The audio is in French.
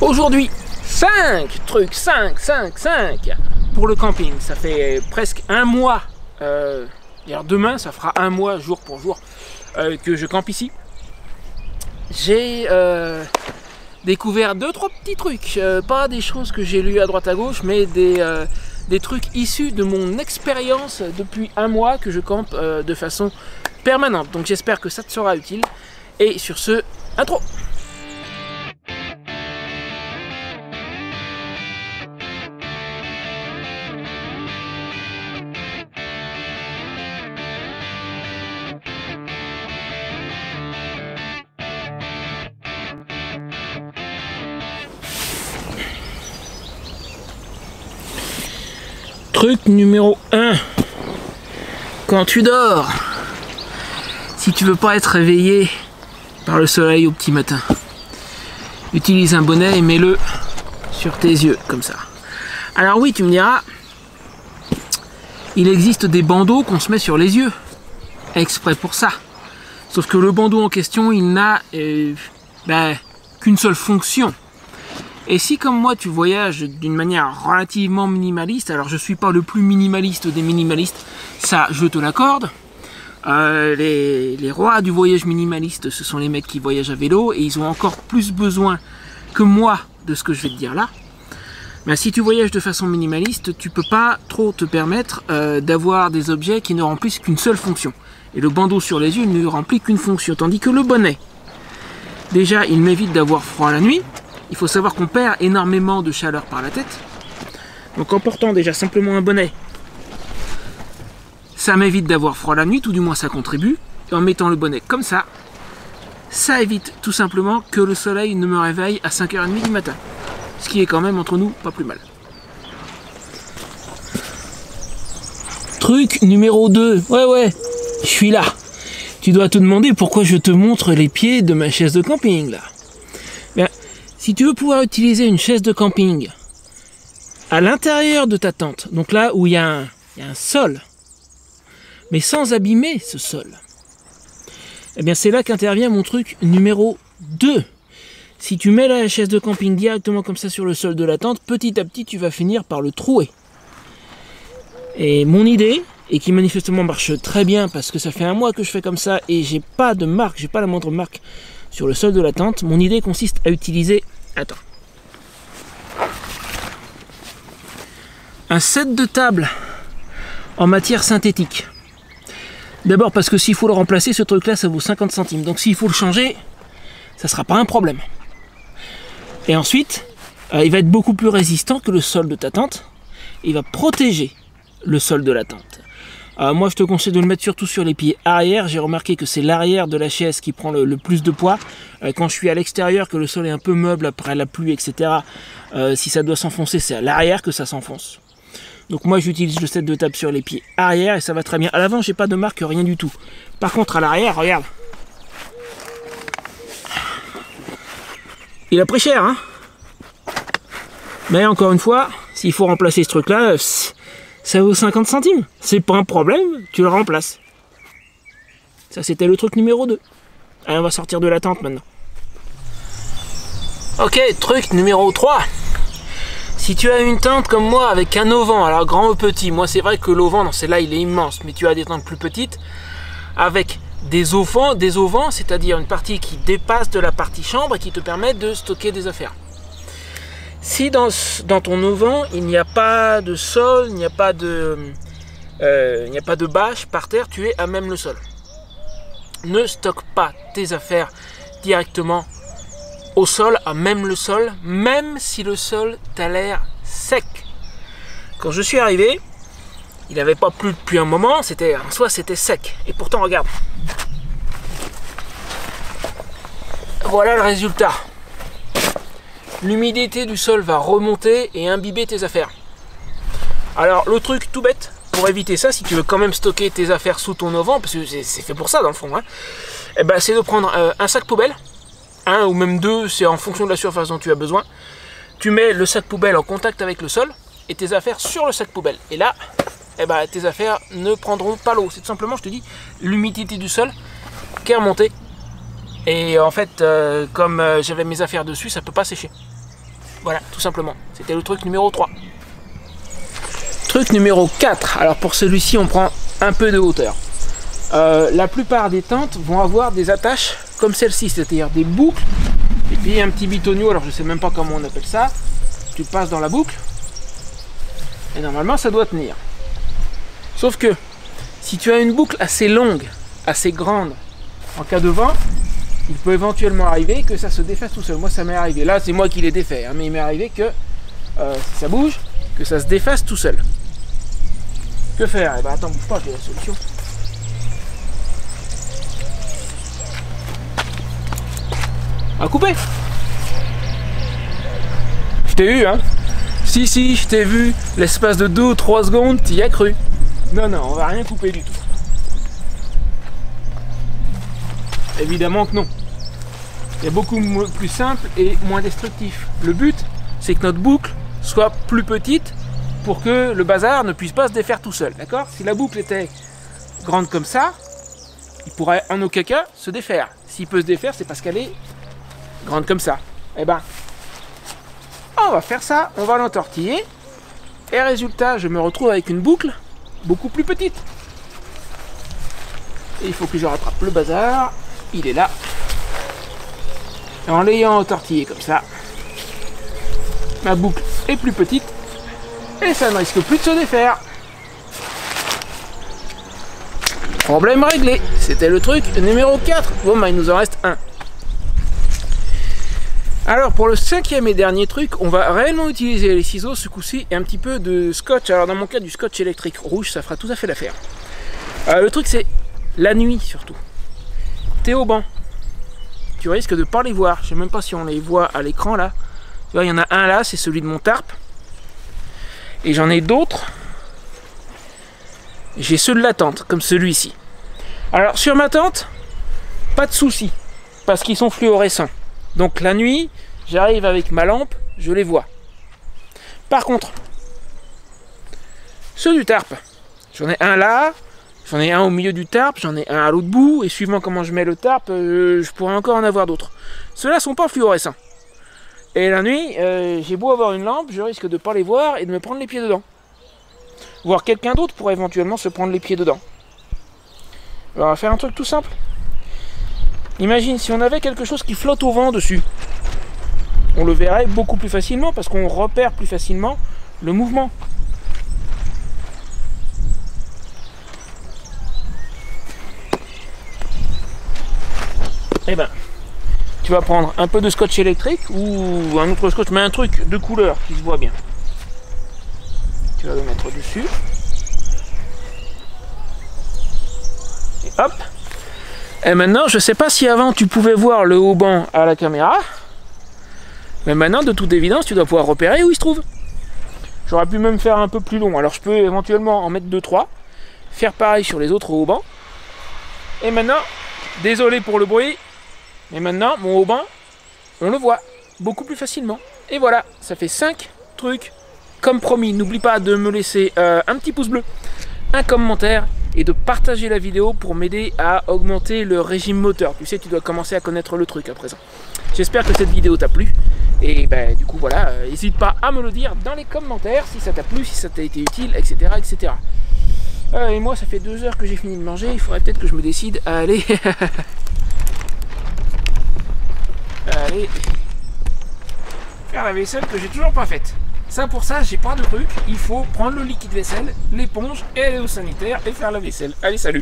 Aujourd'hui, 5 trucs, 5 pour le camping. Ça fait presque un mois, d'ailleurs demain ça fera un mois jour pour jour que je campe ici. J'ai découvert 2-3 petits trucs, pas des choses que j'ai lues à droite à gauche, mais des trucs issus de mon expérience depuis un mois que je campe de façon permanente. Donc j'espère que ça te sera utile. Et sur ce, intro. Truc numéro 1, quand tu dors, si tu veux pas être réveillé par le soleil au petit matin, utilise un bonnet et mets-le sur tes yeux, comme ça. Alors oui, tu me diras, il existe des bandeaux qu'on se met sur les yeux, exprès pour ça. Sauf que le bandeau en question, il n'a qu'une seule fonction. Et si comme moi tu voyages d'une manière relativement minimaliste, alors je suis pas le plus minimaliste des minimalistes, ça je te l'accorde. Les rois du voyage minimaliste, ce sont les mecs qui voyagent à vélo et ils ont encore plus besoin que moi de ce que je vais te dire là. Mais si tu voyages de façon minimaliste, tu peux pas trop te permettre d'avoir des objets qui ne remplissent qu'une seule fonction. Et le bandeau sur les yeux ne remplit qu'une fonction, tandis que le bonnet, déjà il m'évite d'avoir froid la nuit. Il faut savoir qu'on perd énormément de chaleur par la tête. Donc en portant déjà simplement un bonnet, ça m'évite d'avoir froid la nuit, tout du moins ça contribue. Et en mettant le bonnet comme ça évite tout simplement que le soleil ne me réveille à 5h30 du matin. Ce qui est quand même entre nous pas plus mal. Truc numéro 2. Ouais, je suis là. Tu dois te demander pourquoi je te montre les pieds de ma chaise de camping là. Bien, si tu veux pouvoir utiliser une chaise de camping à l'intérieur de ta tente, donc là où il y a un sol, mais sans abîmer ce sol, eh bien c'est là qu'intervient mon truc numéro 2. Si tu mets la chaise de camping directement comme ça sur le sol de la tente, petit à petit tu vas finir par le trouer. Et mon idée, et qui manifestement marche très bien parce que ça fait un mois que je fais comme ça et j'ai pas de marque, j'ai pas la moindre marque sur le sol de la tente, mon idée consiste à utiliser, un set de table en matière synthétique. D'abord parce que s'il faut le remplacer, ce truc là ça vaut 50 centimes, donc s'il faut le changer, ça sera pas un problème. Et ensuite, il va être beaucoup plus résistant que le sol de ta tente, et il va protéger le sol de la tente. Moi je te conseille de le mettre surtout sur les pieds arrière. J'ai remarqué que c'est l'arrière de la chaise qui prend le plus de poids. Quand je suis à l'extérieur, que le sol est un peu meuble après la pluie, etc. Si ça doit s'enfoncer, c'est à l'arrière que ça s'enfonce. Donc moi j'utilise le set de table sur les pieds arrière et ça va très bien. À l'avant j'ai pas de marque, rien du tout. Par contre à l'arrière, regarde. Il a pris cher, hein. Mais encore une fois, s'il faut remplacer ce truc là, ça vaut 50 centimes, c'est pas un problème, tu le remplaces. Ça c'était le truc numéro 2. Allez, on va sortir de la tente maintenant. Ok, truc numéro 3. Si tu as une tente comme moi avec un auvent, alors grand ou petit, moi c'est vrai que l'auvent, non, celle-là il est immense, mais tu as des tentes plus petites, avec des auvents, c'est-à-dire une partie qui dépasse de la partie chambre et qui te permet de stocker des affaires. Si dans ton auvent, il n'y a pas de sol, il n'y a pas de bâche par terre, tu es à même le sol. Ne stocke pas tes affaires directement au sol, à même le sol, même si le sol t'a l'air sec. Quand je suis arrivé, il n'avait pas plu depuis un moment, en soi c'était sec. Et pourtant regarde. Voilà le résultat. L'humidité du sol va remonter et imbiber tes affaires. Alors le truc tout bête, pour éviter ça, si tu veux quand même stocker tes affaires sous ton auvent, parce que c'est fait pour ça dans le fond, c'est de prendre un sac poubelle, un ou même deux, c'est en fonction de la surface dont tu as besoin. Tu mets le sac poubelle en contact avec le sol et tes affaires sur le sac poubelle. Et là, tes affaires ne prendront pas l'eau. C'est tout simplement, je te dis, l'humidité du sol qui est remontée. Et en fait, comme j'avais mes affaires dessus, ça peut pas sécher. Voilà, tout simplement. C'était le truc numéro 3. Truc numéro 4. Alors pour celui-ci, on prend un peu de hauteur. La plupart des tentes vont avoir des attaches comme celle-ci, c'est-à-dire des boucles et puis un petit bitonio. Alors je sais même pas comment on appelle ça. Tu passes dans la boucle et normalement ça doit tenir. Sauf que si tu as une boucle assez longue, assez grande, en cas de vent, il peut éventuellement arriver que ça se défasse tout seul. Moi ça m'est arrivé. Là c'est moi qui l'ai défait, hein, mais il m'est arrivé que si ça bouge, que ça se défasse tout seul. Que faire? Eh ben attends, bouge pas, j'ai la solution. À couper. Je t'ai eu, hein. Si, je t'ai vu. L'espace de 2 ou 3 secondes, t'y as cru. Non, on va rien couper du tout. Évidemment que non. C'est beaucoup plus simple et moins destructif. Le but, c'est que notre boucle soit plus petite pour que le bazar ne puisse pas se défaire tout seul. D'accord? Si la boucle était grande comme ça, il pourrait en aucun cas se défaire. S'il peut se défaire, c'est parce qu'elle est grande comme ça. Eh ben, on va faire ça, on va l'entortiller. Et résultat, je me retrouve avec une boucle beaucoup plus petite. Et il faut que je rattrape le bazar. Il est là. Et en l'ayant entortillé comme ça, ma boucle est plus petite. Et ça ne risque plus de se défaire. Problème réglé. C'était le truc numéro 4. Bon, bah, il nous en reste un. Alors pour le 5e et dernier truc, on va réellement utiliser les ciseaux ce coup-ci et un petit peu de scotch. Alors dans mon cas du scotch électrique rouge, ça fera tout à fait l'affaire. Le truc c'est la nuit surtout. T'es au banc, tu risques de ne pas les voir. Je sais même pas si on les voit à l'écran là. Tu vois, il y en a un là, c'est celui de mon tarp. Et j'en ai d'autres. J'ai ceux de la tente, comme celui-ci. Alors sur ma tente, pas de souci, parce qu'ils sont fluorescents. Donc la nuit, j'arrive avec ma lampe, je les vois. Par contre, ceux du tarp, j'en ai un là, j'en ai un au milieu du tarp, j'en ai un à l'autre bout, et suivant comment je mets le tarp, je pourrais encore en avoir d'autres. Ceux-là sont pas fluorescents. Et la nuit, j'ai beau avoir une lampe, je risque de ne pas les voir et de me prendre les pieds dedans. Voire quelqu'un d'autre pourrait éventuellement se prendre les pieds dedans. Alors on va faire un truc tout simple. Imagine si on avait quelque chose qui flotte au vent dessus. On le verrait beaucoup plus facilement parce qu'on repère plus facilement le mouvement. Eh ben, tu vas prendre un peu de scotch électrique ou un autre scotch, mais un truc de couleur qui se voit bien. Tu vas le mettre dessus. Et hop. Et maintenant, je sais pas si avant tu pouvais voir le haut-banc à la caméra, mais maintenant, de toute évidence, tu dois pouvoir repérer où il se trouve. J'aurais pu même faire un peu plus long, alors je peux éventuellement en mettre 2-3, faire pareil sur les autres haut-bancs. Et maintenant, désolé pour le bruit, mais maintenant, mon haut-banc, on le voit beaucoup plus facilement. Et voilà, ça fait 5 trucs. Comme promis, n'oublie pas de me laisser un petit pouce bleu, un commentaire, et de partager la vidéo pour m'aider à augmenter le régime moteur. Tu sais, tu dois commencer à connaître le truc à présent. J'espère que cette vidéo t'a plu. Et ben, du coup, voilà, n'hésite pas à me le dire dans les commentaires si ça t'a plu, si ça t'a été utile, etc. etc. Et moi, ça fait 2 heures que j'ai fini de manger. Il faudrait peut-être que je me décide à aller... aller faire la vaisselle que j'ai toujours pas faite. Ça, pour ça, j'ai pas de truc. Il faut prendre le liquide vaisselle, l'éponge et aller au sanitaire et faire la vaisselle. Allez, salut!